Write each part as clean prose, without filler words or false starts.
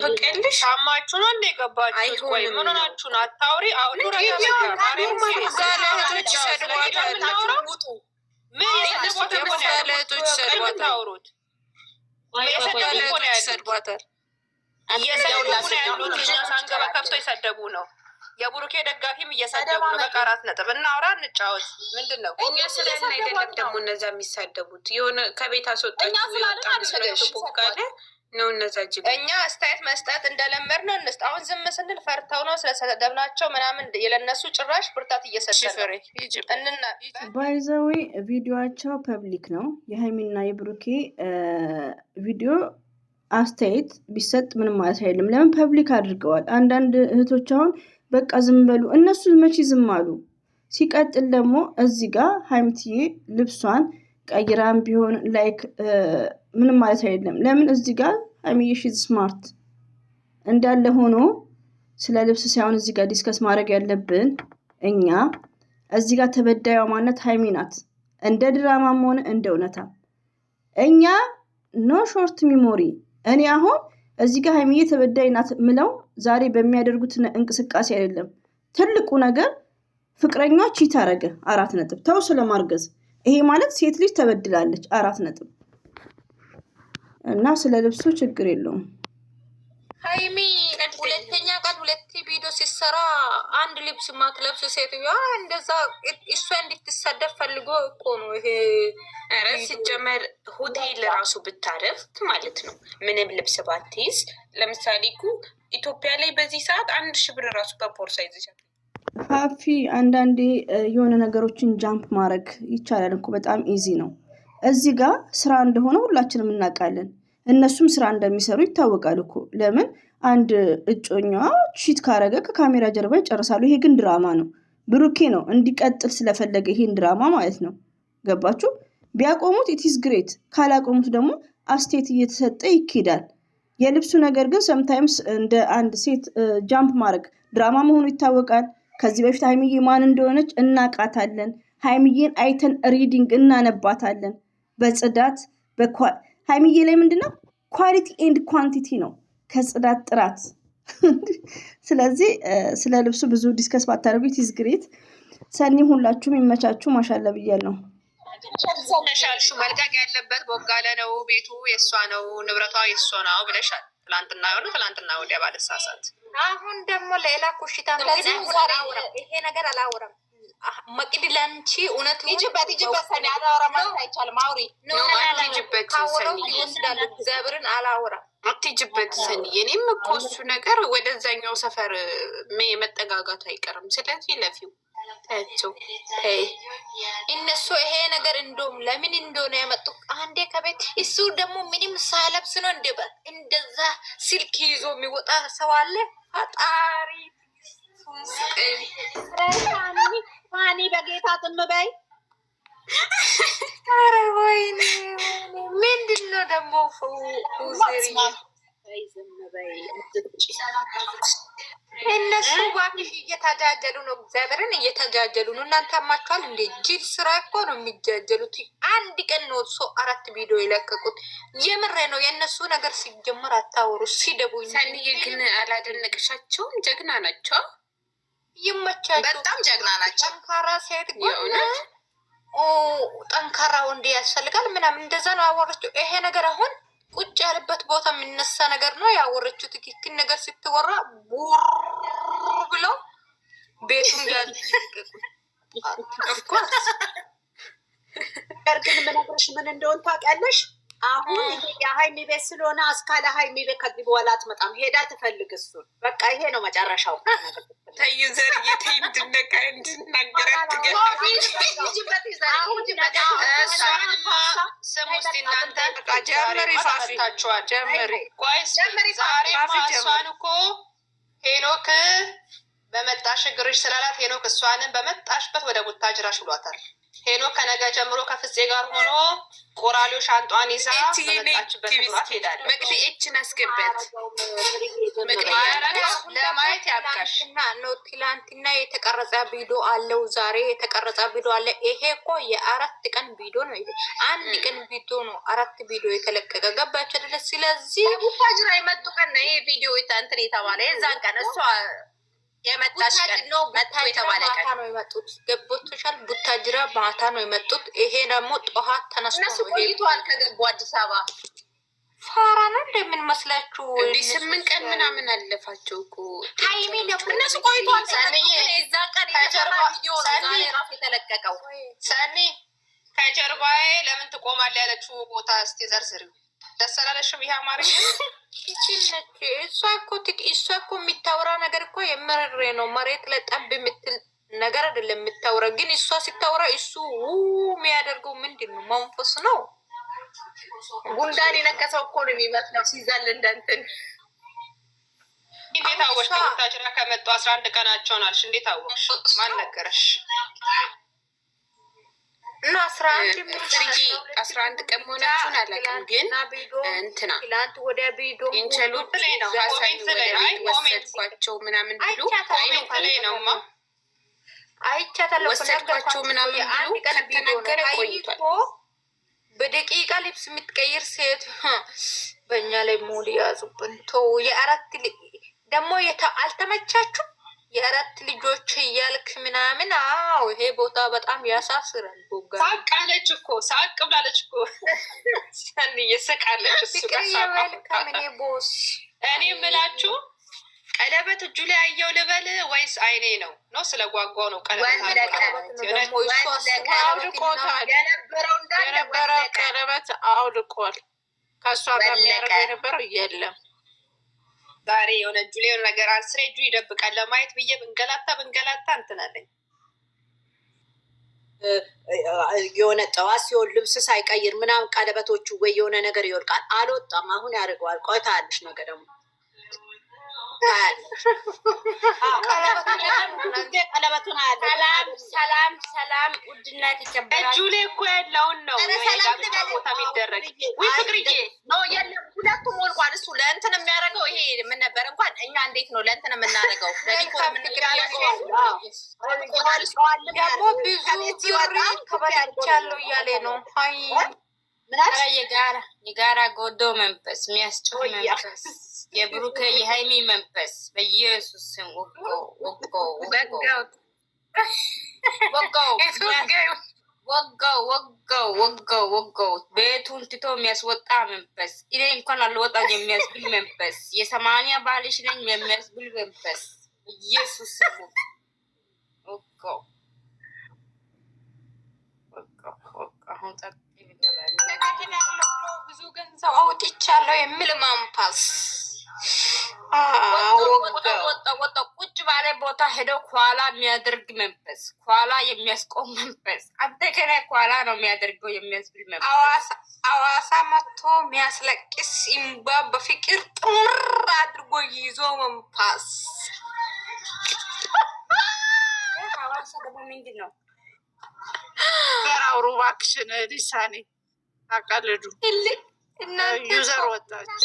በቀልሽ ታማችሁ ነው እንደ ገባችሁ? ወይ ምን ሆናችሁ ነው? አታውሪ አውሪ ጋለቶች ሰድዋታል። ምን ጋለቶች ሰድዋታል። ሰድዋታል እየሰደቡ ከፍቶ የሰደቡ ነው። የቡሩኬ ደጋፊም እየሰደቡ ነው። በቃ 4 ነጥብ እናውራ እንጫወት። ምንድን ነው እኛ ስለን አይደለም ደግሞ እነዛ የሚሳደቡት የሆነ ከቤት አስወጣችሁ የወጣን ስለተቦጋለ ነው እነዛ ጅብ። እኛ አስተያየት መስጠት እንደለመድ ነው እንስጥ። አሁን ዝም ስንል ፈርተው ነው ስለሰደብናቸው ምናምን የለነሱ ጭራሽ ብርታት እየሰጠን ባይዘዌ ቪዲዮቸው ፐብሊክ ነው። የሀይሚና የብሩኬ ቪዲዮ አስተያየት ቢሰጥ ምንም ማለት አይደለም። ለምን ፐብሊክ አድርገዋል? አንዳንድ እህቶች አሁን በቃ ዝም በሉ፣ እነሱ መቼ ዝም አሉ? ሲቀጥል ደግሞ እዚህ ጋር ሀይሚትዬ ልብሷን ቀይራም ቢሆን ላይክ ምንም ማለት አይደለም። ለምን እዚህ ጋር ሀይሚዬ ሺዝ ስማርት እንዳለ ሆኖ ስለ ልብስ ሳይሆን እዚህ ጋር ዲስከስ ማድረግ ያለብን እኛ እዚህ ጋር ተበዳዩ ማነት ሀይሚ ናት። እንደ ድራማም ሆነ እንደ እውነታ እኛ ኖ ሾርት ሚሞሪ። እኔ አሁን እዚህ ጋር ሀይሚዬ ተበዳይ ናት ምለው ዛሬ በሚያደርጉት እንቅስቃሴ አይደለም። ትልቁ ነገር ፍቅረኛዋ ቺት አረገ 4 ነጥብ። ተው ስለማርገዝ ይሄ ማለት ሴት ልጅ ተበድላለች 4 ነጥብ። እና ስለ ልብሱ ችግር የለውም። ሀይሚ ሁለተኛ ቀን 2 ቪዲዮ ሲሰራ አንድ ልብስ ማትለብስ ሴትዮዋ እንደዛ እሷ እንድትሰደብ ፈልጎ እኮ ነው ይሄ። ኧረ ሲጀመር ሆቴል ራሱ ብታረፍት ማለት ነው ምንም ልብስ ባትይዝ። ለምሳሌ እኮ ኢትዮጵያ ላይ በዚህ ሰዓት 1000 ብር ራሱ በቦርሳ ይዘሻል። ፋፊ አንዳንዴ የሆነ ነገሮችን ጃምፕ ማድረግ ይቻላል እኮ በጣም ኢዚ ነው። እዚህ ጋር ስራ እንደሆነ ሁላችንም እናውቃለን። እነሱም ስራ እንደሚሰሩ ይታወቃል እኮ። ለምን አንድ እጮኛዋ ቺት ካረገ ከካሜራ ጀርባ ይጨርሳሉ። ይሄ ግን ድራማ ነው። ብሩኬ ነው እንዲቀጥል ስለፈለገ ይሄን ድራማ ማለት ነው። ገባችሁ? ቢያቆሙት ኢትስ ግሬት፣ ካላቆሙት ደግሞ አስቴት እየተሰጠ ይኬዳል። የልብሱ ነገር ግን ሰምታይምስ እንደ አንድ ሴት ጃምፕ ማድረግ ድራማ መሆኑ ይታወቃል። ከዚህ በፊት ሀይሚዬ ማን እንደሆነች እናቃታለን። ሀይሚዬን አይተን ሪዲንግ እናነባታለን። በጽዳት ሀይሚዬ ላይ ምንድነው ኳሊቲ ኤንድ ኳንቲቲ ነው፣ ከጽዳት ጥራት። ስለዚህ ስለ ልብሱ ብዙ ዲስከስ ባታደርጉ ኢትስ ግሬት። ሰኒ ሁላችሁም ይመቻችሁ። ማሻላ ብያለሁ። ሻልሹ መልቀቅ ያለበት ቦጋለ ነው። ቤቱ የእሷ ነው፣ ንብረቷ የእሷ ነው ብለሻል። ትላንትና የሆነ ትላንትና ወዲያ ባለሳሳት። አሁን ደግሞ ሌላ ኩሽታ ነው። ይሄ ነገር አላወራም። መቅዲ ለንቺ እውነት ይጅበት ሰኒ አላወራም አይቻልም። አውሪ ይጅበት ሰኒ ይወስዳል። እግዚአብሔርን አላወራም። አትጅበት ሰኒ። የኔም እኮ እሱ ነገር ወደዛኛው ሰፈር መጠጋጋቱ አይቀርም። ስለዚህ ለፊው ታቸው እነሱ ይሄ ነገር እንደውም ለምን እንደሆነ ያመጡ አንዴ ከቤት እሱ ደግሞ ምንም ሳለብስ ነው እንደዛ ስልክ ይዞ የሚወጣ ሰው አለ። ፈጣሪ ማኒ በጌታ ዝም በይ። ኧረ ወይኔ ምንድን ነው ደግሞ እነሱ እባክሽ እየተጃጀሉ ነው። እግዚአብሔርን እየተጃጀሉ ነው። እናንተ አማችኋል እንዴ? ጅል ስራ እኮ ነው የሚጃጀሉት። አንድ ቀን ነው 4 ቪዲዮ የለቀቁት። የምሬ ነው። የእነሱ ነገር ሲጀምር አታወሩ። ሲደቡኝ ሰኒዬ ግን አላደነቅሻቸውም? ጀግና ናቸው። ይመቻቸው። በጣም ጀግና ናቸው። ጠንካራ ሴት ጎን ጠንካራ ወንድ ያስፈልጋል ምናምን እንደዛ ነው ያወረችው። ይሄ ነገር አሁን ቁጭ ያለበት ቦታ የሚነሳ ነገር ነው ያወረችው። ትክክል ነገር ስትወራ ቡር ብለው ቤቱን ያልተቀቁ ኦፍኮርስ። ግን ምንድነው ምን እንደሆነ ታውቂያለሽ? አሁን ይሄ የሀይሚ ቤት ስለሆነ አስካለ ሀይሚ ቤት ከዚህ በኋላ አትመጣም። ሄዳ ትፈልግ እሱን። በቃ ይሄ ነው መጨረሻው። ተይ ዘርዬ ተይ፣ እንድናገራት እሷን እኮ ሄኖክ በመጣሽ እግርሽ ስላላት ሄኖክ እሷንን በመጣሽበት ወደ ቡታጅራሽ ብሏታል። ሄኖ ከነገ ጀምሮ ከፍፄ ጋር ሆኖ ቆራሌው ሻንጧን ይዛ በመጣችበት ትግሯት ሄዳለች። መቅዲ ኤችን አስገባት ለማየት ያብቃሽ። ትላንትና የተቀረጸ ቪዲዮ አለው፣ ዛሬ የተቀረጸ ቪዲዮ አለ። ይሄ እኮ የ4 ቀን ቪዲዮ ነው። አንድ ቀን ቪዲዮ ነው 4 ቪዲዮ የተለቀቀ ገባችሁ አይደለ? ስለዚህ ቡታጅራ የመጡ ቀን ነው ይሄ ቪዲዮ እንትን የተባለ የዛን ቀን እሷ የመጣች ቀን ነው የተባለ ቀን ነው የመጡት። ገቦቶሻል? ቡታጅራ ማታ ነው የመጡት። ይሄ ደግሞ ጠዋት ተነስቶ እነሱ ቆይተዋል ከገቡ አዲስ አበባ። ፋራ ነው እንደምን መስላችሁ? እንዴ 8 ቀን ምናምን አለፋቸው እኮ ታይሚ ደግሞ እነሱ ቆይተዋል። ሰንዬ የዛን ቀን የተሰራ ቪዲዮ ነው ዛሬ ራሱ የተለቀቀው። ሰኒ ከጀርባዬ ለምን ትቆማለህ ያለችው ቦታ እስቲ ዘርዝሪው። ደስ አላለሽም? ይሄ አማርኛ እሷ እኮ የሚታወራ ነገር እኮ የምርሬ ነው። መሬት ላይ ጠብ የምትል ነገር አይደለም የምታወራ። ግን እሷ ሲታወራ እሱ የሚያደርገው ምንድን ነው? መንፈስ ነው። ጉንዳን የነከሰው እኮ ነው የሚመስለው ሲዘል እንደንትን። እንዴት አወቅሽ? ከቡታጅራ ከመጡ 11 ቀናቸውን አልሽ። እንዴት አወቅሽ? ማን ነገረሽ? እና 11 ቀን መሆናችሁን አላውቅም። ግን እንትና ኢንቸሉት ወሰድኳቸው ምናምን ብሎ ወሰድኳቸው ምናምን ብሎ ከተናገረ ቆይቷል። በደቂቃ ልብስ የምትቀይር ሴት በእኛ ላይ ሙሉ ያዙብን። የ4 ደግሞ አልተመቻችሁ? የ4 ልጆች እያልክ ምናምን። አዎ ይሄ ቦታ በጣም ያሳስራል። ቦጋ ሳቅ አለች እኮ ሳቅ ብላለች እኮ ሰንዬ ስቃለች። እሱ ከምን ቦስ እኔ የምላችሁ ቀለበት እጁ ላይ አየው ልበል ወይስ አይኔ ነው? ስለ ጓጓው ነው። የነበረው ቀለበት አውልቋል። ከእሷ ጋር የሚያደርገው የነበረው የለም። ዛሬ የሆነ እጁ ላይ የሆነ ነገር አስሬ እጁ ይደብቃል። ለማየት ብዬ ብንገላታ እንትናለኝ። የሆነ ጠዋት ሲሆን ልብስ ሳይቀይር ምናምን ቀለበቶቹ ወይ የሆነ ነገር ይወልቃል። አልወጣም። አሁን ያደርገዋል። ቆይታ ያለሽ ነገር ደግሞ ቀለበቱን ሰላም ውድና የተከበራችሁ እጁ ላይ እኮ ያለውን ነው የጋብቻ ቦታ የሚደረግ። ወይ ፍቅርዬ ነው የለም፣ ሁለቱም ሞልቋል። እሱ ለእንትን የሚያደርገው ይሄ ምን ነበር እንኳን እኛ እንዴት ነው ለእንትን የምናደርገው ለዲኮር የምንገናኘው ደግሞ ብዙ ብር ከበላቻለሁ እያለ ነው። የጋራ ጎዶ መንፈስ የሚያስጨው መንፈስ የብሩኬ የሃይሚ መንፈስ በኢየሱስ ስም ወጋው ቤቱን ትቶ የሚያስወጣ መንፈስ። እኔ እንኳን አልወጣም የሚያስብል መንፈስ፣ የ80 ባልሽ ነኝ የሚያስብል መንፈስ ኢየሱስ ስም ወጋው። አሁን ብዙ ገንዘብ አውጥቻለሁ የሚል መንፈስ ወጣ ቁጭ ባለ ቦታ ሄደው ኋላ የሚያደርግ መንፈስ፣ ኋላ የሚያስቆም መንፈስ። አንተ ከኔ ኋላ ነው የሚያደርገው የሚያስብል መንፈስ። አዋሳ መጥቶ የሚያስለቅስ እምባ በፍቅር ጥምር አድርጎ ይዞ መንፈስ። አዋሳ ደግሞ ምንድን ነው? ገራው ሩባክሽን ሊሳኔ አቃለዱ ዩዘር ወጣች።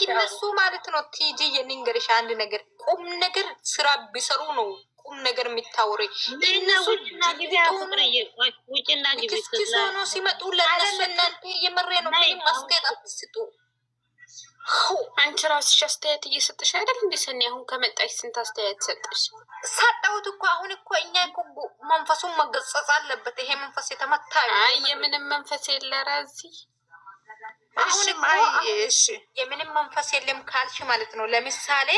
እነሱ ማለት ነው። ቲጂ የንንገርሽ አንድ ነገር፣ ቁም ነገር ስራ ቢሰሩ ነው ቁም ነገር የሚታወሪ። ሲመጡ ለነሱ እናንተ የመሬ ነው። ምንም ማስጌጥ አትስጡ። አንቺ ራስሽ አስተያየት እየሰጠሽ አይደል? እንደ ሰኒ አሁን ከመጣሽ ስንት አስተያየት ሰጠሽ? ሳጣሁት እኮ አሁን እኮ እኛ እኮ መንፈሱን መገጸጽ አለበት። ይሄ መንፈስ የተመታ የምንም መንፈስ የለ ራዚ አሁን የምንም መንፈስ የለም ካልሽ ማለት ነው። ለምሳሌ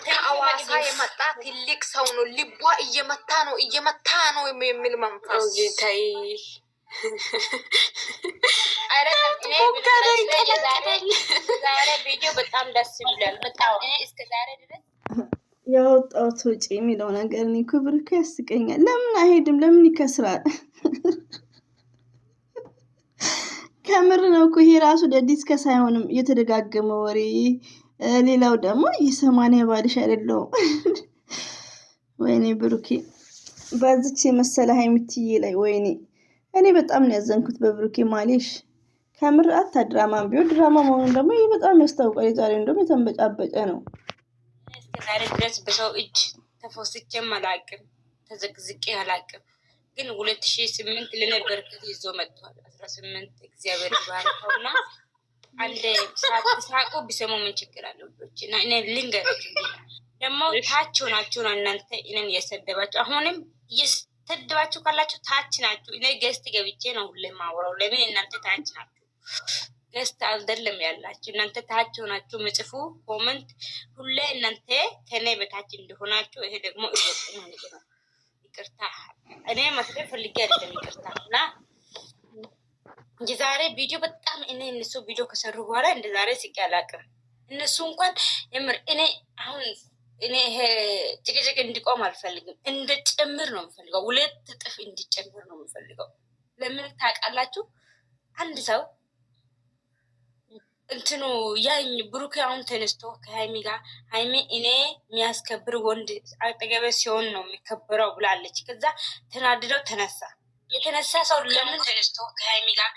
ከአዋሳ የመጣ ትልቅ ሰው ነው። ልቧ እየመታ ነው የሚል መንፈስ ታይ ዛሬ ቪዲዮ በጣም ደስ ይላል። በጣም እኔ እስከ ዛሬ ድረስ ያወጣሁት ወጪ የሚለው ነገር እኔ ክብር ያስቀኛል። ለምን አይሄድም? ለምን ይከስራል? ከምር ነው እኮ ይሄ ራሱ ለዲስከ ሳይሆንም እየተደጋገመ ወሬ። ሌላው ደግሞ የሰማንያ ባልሽ አይደለሁም። ወይኔ ብሩኬ በዚች የመሰለ ሀይሚትዬ ላይ ወይኔ እኔ በጣም ነው ያዘንኩት በብሩኬ ማሌሽ። ከምር አታ ድራማም ቢሆን ድራማ መሆኑን ደግሞ ይህ በጣም ያስታውቃል። የዛሬው እንደውም የተንበጫበጨ ነው። እስከዛሬ ድረስ በሰው እጅ ተፎስቼም አላቅም፣ ተዘቅዝቄ አላቅም። ግን 2008 ለነበርኩት ይዞ መጥቷል። 18 እግዚአብሔር ይባርከውና አንድ ሳቁ ቢሰሙ ምን ችግር አለው? እና እኔ ልንገራችሁ ደግሞ ታች ሆናችሁ ነው እናንተ እኔን እየሰደባችሁ። አሁንም እየሰደባችሁ ካላችሁ ታች ናችሁ። እኔ ገስት ገብቼ ነው ሁሌ ማወራው። ለምን እናንተ ታች ናችሁ? ገስት አይደለም ያላችሁ እናንተ ታች ሆናችሁ ምጽፉ ኮመንት ሁሌ እናንተ ከኔ በታች እንደሆናችሁ። ይሄ ደግሞ እወቁ ማለት ነው። ይቅርታ እኔ መስለ ፈልጌ አይደለም ይቅርታ። እና የዛሬ ቪዲዮ በጣም እነሱ ቪዲዮ ከሰሩ በኋላ እንደ ዛሬ ስቄ አላቅም። እነሱ እንኳን የምር አሁን እኔ ይሄ ጭቅጭቅ እንዲቆም አልፈልግም፣ እንድጨምር ነው የምፈልገው። 2 እጥፍ እንዲጨምር ነው የምፈልገው። ለምን ታውቃላችሁ? አንድ ሰው እንትኑ ያኝ ብሩክ አሁን ተነስቶ ከሀይሚ ጋር ሀይሚ እኔ የሚያስከብር ወንድ አጠገቤ ሲሆን ነው የሚከበረው ብላለች። ከዛ ተናድደው ተነሳ። የተነሳ ሰው ለምን ተነስቶ ከሀይሚ ጋር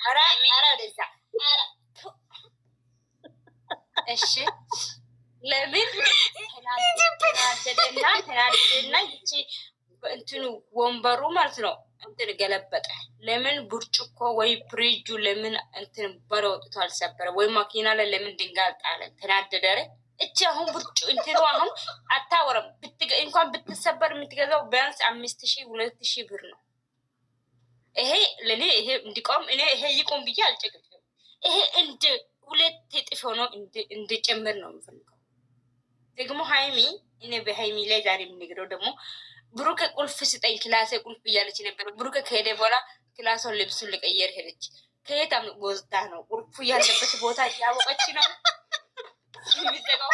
እሺ ለምን ተናደደና ይቺ እንትኑ ወንበሩ ማለት ነው እንትን ገለበጠ። ለምን ብርጭቆ ወይ ፍሪጁ ለምን እንትን በረውጥቶ አልሰበረ? ወይ ማኪና ላይ ለምን ድንጋይ ጣለ? ተናደደ። እቺ አሁን ብርጭ እንትኑ አሁን አታወራም። እንኳን ብትሰበር የምትገዛው ቢያንስ 5000 2000 ብር ነው። ይሄ ለኔ ይሄ እንዲቆም እኔ ይሄ ይቆም ብዬ አልጨቅጭም። ይሄ እንደ 2 እጥፍ ሆኖ እንዲጨምር ነው የምፈልገው። ደግሞ ሀይሚ እኔ በሀይሚ ላይ ዛሬ የምንግረው ደግሞ ብሩክ ቁልፍ ስጠኝ ክላሴ ቁልፍ እያለች ነበር። ብሩክ ከሄደ በኋላ ክላሷን ልብሱን ልቀየር ሄደች። ከየት ወስዳ ነው? ቁልፉ ያለበት ቦታ እያወቀች ነው የሚዘጋው።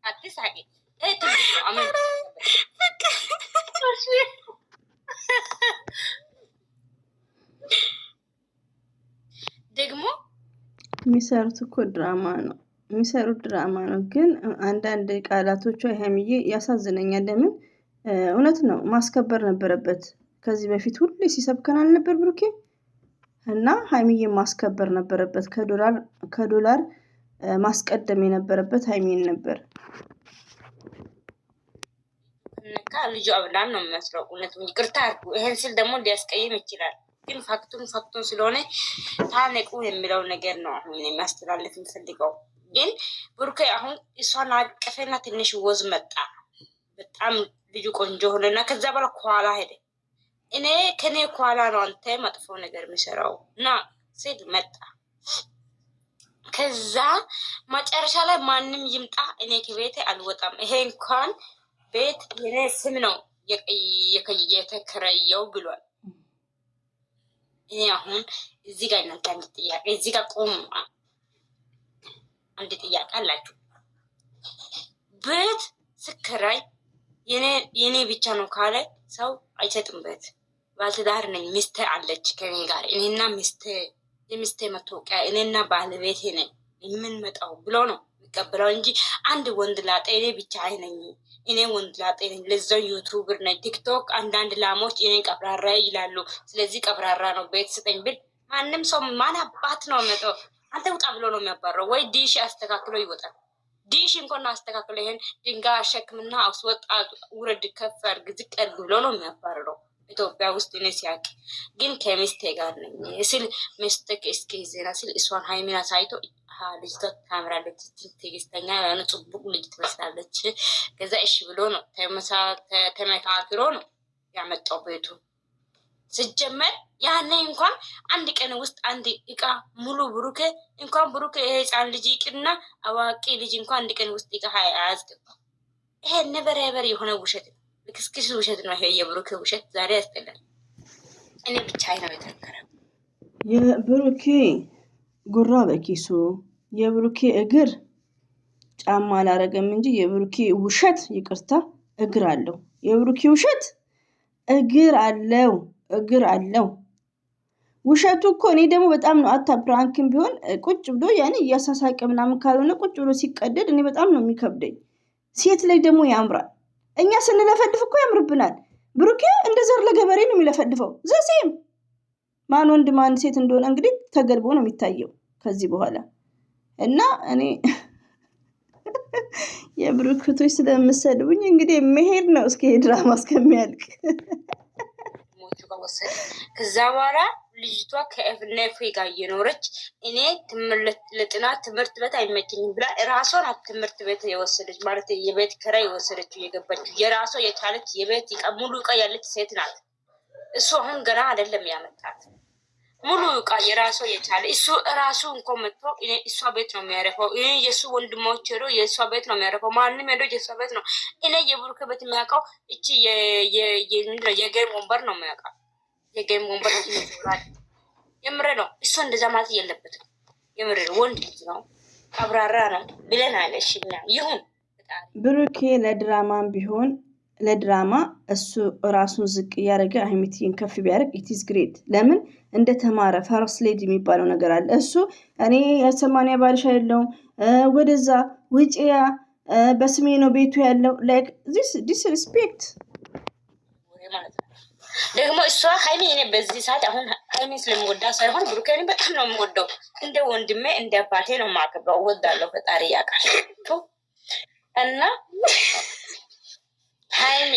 አትሳቂ። ትልቅ ነው አመን ደግሞ የሚሰሩት እኮ ድራማ ነው ግን አንዳንድ ቃላቶቿ ሀይሚዬ ያሳዝነኛል። ለምን እውነት ነው ማስከበር ነበረበት። ከዚህ በፊት ሁሌ ሲሰብከን አልነበር ብሩኬ? እና ሀይሚዬ ማስከበር ነበረበት። ከዶላር ማስቀደም የነበረበት ሀይሚዬን ነበር። ነካ ልጁ አብላም ነው የሚመስለው። እውነት ይቅርታ አድርጉ። ይሄን ስል ደግሞ ሊያስቀይም ይችላል። ግን ፋክቱን ስለሆነ ታነቁ የሚለው ነገር ነው አሁን የሚያስተላልፍ የምፈልገው። ግን ብሩኬ አሁን እሷን አቀፈና ትንሽ ወዝ መጣ። በጣም ልጁ ቆንጆ ሆነና ከዛ በኋላ ከኋላ ሄደ። እኔ ከኔ ከኋላ ነው አንተ መጥፎ ነገር የሚሰራው እና ሲል መጣ። ከዛ መጨረሻ ላይ ማንም ይምጣ እኔ ከቤቴ አልወጣም፣ ይሄ እንኳን ቤት የኔ ስም ነው የተከራየው ብሏል። እኔ አሁን እዚህ ጋር እናንተ አንድ ጥያቄ እዚህ ጋር ቆም፣ አንድ ጥያቄ አላችሁ። ቤት ስከራይ የኔ ብቻ ነው ካለ ሰው አይሰጥም። ቤት ባለትዳር ነኝ፣ ሚስቴ አለች ከኔ ጋር፣ እኔና ሚስቴ መታወቂያ እኔና ባለቤቴ ነኝ የምንመጣው ብሎ ነው የሚቀበለው እንጂ አንድ ወንድ ላጤ እኔ ብቻ አይነኝ፣ እኔ ወንድ ላጤ ነኝ፣ ለዛው ዩቱበር ነኝ፣ ቲክቶክ አንዳንድ ላሞች እኔን ቀብራራ ይላሉ፣ ስለዚህ ቀብራራ ነው ቤት ስጠኝ ብል ማንም ሰው ማን አባት ነው መጣው አንተ ውጣ ብሎ ነው የሚያባረው። ወይ ዲሽ አስተካክሎ ይወጣል። ዲሽ እንኳን አስተካክሎ ይሄን ድንጋይ አሸክምና አስወጣ፣ ውረድ፣ ከፍ አድርግ፣ ዝቅ አድርግ ብሎ ነው የሚያባረረው ኢትዮጵያ ውስጥ። እኔ ሲያቅ ግን ከሚስቴ ጋር ነኝ ስል ሚስትክ እስኪ ዜና ስል እሷን ሀይሚን አሳይቶ ልጅቷ ታምራለች፣ ትዕግስተኛ የሆነ ጽቡቅ ልጅ ትመስላለች። ከዛ እሺ ብሎ ነው ተመካክሮ ነው ያመጣው ቤቱ። ስጀመር ያኔ እንኳን አንድ ቀን ውስጥ አንድ እቃ ሙሉ ብሩክ እንኳን ብሩክ የህፃን ልጅ ይቅርና አዋቂ ልጅ እንኳን አንድ ቀን ውስጥ እቃ አያስገባም። ይሄ ነበረ የሆነ ውሸት ነው፣ ልክስክስ ውሸት ነው። ይሄ የብሩክ ውሸት ዛሬ ያስጠላል። እኔ ብቻ ነው የተከረው። የብሩኬ ጉራ በኪሱ የብሩኬ እግር ጫማ አላረገም እንጂ የብሩኬ ውሸት ይቅርታ እግር አለው። የብሩኬ ውሸት እግር አለው። ውሸቱ እኮ እኔ ደግሞ በጣም ነው አታ ፕራንክም ቢሆን ቁጭ ብሎ ያኔ እያሳሳቀ ምናምን ካልሆነ ቁጭ ብሎ ሲቀደድ እኔ በጣም ነው የሚከብደኝ። ሴት ላይ ደግሞ ያምራል። እኛ ስንለፈልፍ እኮ ያምርብናል። ብሩኬ እንደ ዘር ለገበሬ ነው የሚለፈልፈው። ዘሴም ማን ወንድ ማን ሴት እንደሆነ እንግዲህ ተገልቦ ነው የሚታየው ከዚህ በኋላ እና እኔ የብሩክቶች ስለምሰድቡኝ እንግዲህ መሄድ ነው እስከ ድራማ እስከሚያልቅ። ከዛ በኋላ ልጅቷ ከኤፍኔፍ ጋር እየኖረች እኔ ለጥናት ትምህርት ቤት አይመችኝም ብላ ራሷን ትምህርት ቤት የወሰደች ማለት የቤት ኪራይ የወሰደችው የገባችው የራሷ የቻለች የቤት ሙሉ እቃ ያለች ሴት ናት። እሱ አሁን ገና አይደለም ያመጣት ሙሉ እቃ የራሷ የቻለ እሱ ራሱ እንኳን መጥቶ እሷ ቤት ነው የሚያረፈው። የእሱ ወንድሞች ሄዶ የእሷ ቤት ነው የሚያረፈው። ማንም ሄዶ የእሷ ቤት ነው። እኔ የብሩክ ቤት የሚያውቀው እቺ የጌም ወንበር ነው የሚያውቀው። የጌም ወንበር ይኖራል። የምሬ ነው። እሱ እንደዛ ማለት የለበትም። የምሬ ነው። ወንድ ልጅ ነው፣ አብራራ ነው ብለን አለሽና ይሁን። ብሩኬ ለድራማም ቢሆን ለድራማ እሱ ራሱን ዝቅ እያደረገ ሀይሚቲን ከፍ ቢያደርግ ኢትስ ግሬት። ለምን እንደተማረ ፈርስት ሌዲ የሚባለው ነገር አለ። እሱ እኔ የ80 ባልሽ አይደለሁም ወደዛ ውጪያ በስሜ ነው ቤቱ ያለው ላይክ ዲስሪስፔክት ደግሞ እሷ ሀይሚ እኔ በዚህ ሰዓት አሁን ሀይሚ ስለምወዳ ሳይሆን ብሩኬን በጣም ነው የምወደው። እንደ ወንድሜ እንደ አባቴ ነው የማከብረው። እወዳለሁ። ፈጣሪ ያውቃል። እና ሀይሚ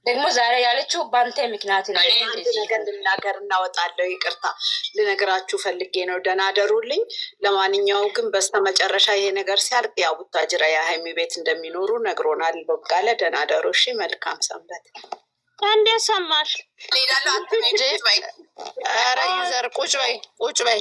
ደግሞ ዛሬ ያለችው ባንተ ምክንያት ነው። አንድ ነገር ልናገር እናወጣለሁ። ይቅርታ ልነግራችሁ ፈልጌ ነው። ደህና ደሩልኝ። ለማንኛውም ግን በስተመጨረሻ ይሄ ነገር ሲያልቅ ያው ቡታጅራ የሀይሚ ቤት እንደሚኖሩ ነግሮናል። በቃለ ደህና ደሩ። እሺ፣ መልካም ሰንበት። እንዴት ሰማሽ? ሌላሉ አትሜጅ በይ። ኧረ ይዘር ቁጭ በይ ቁጭ በይ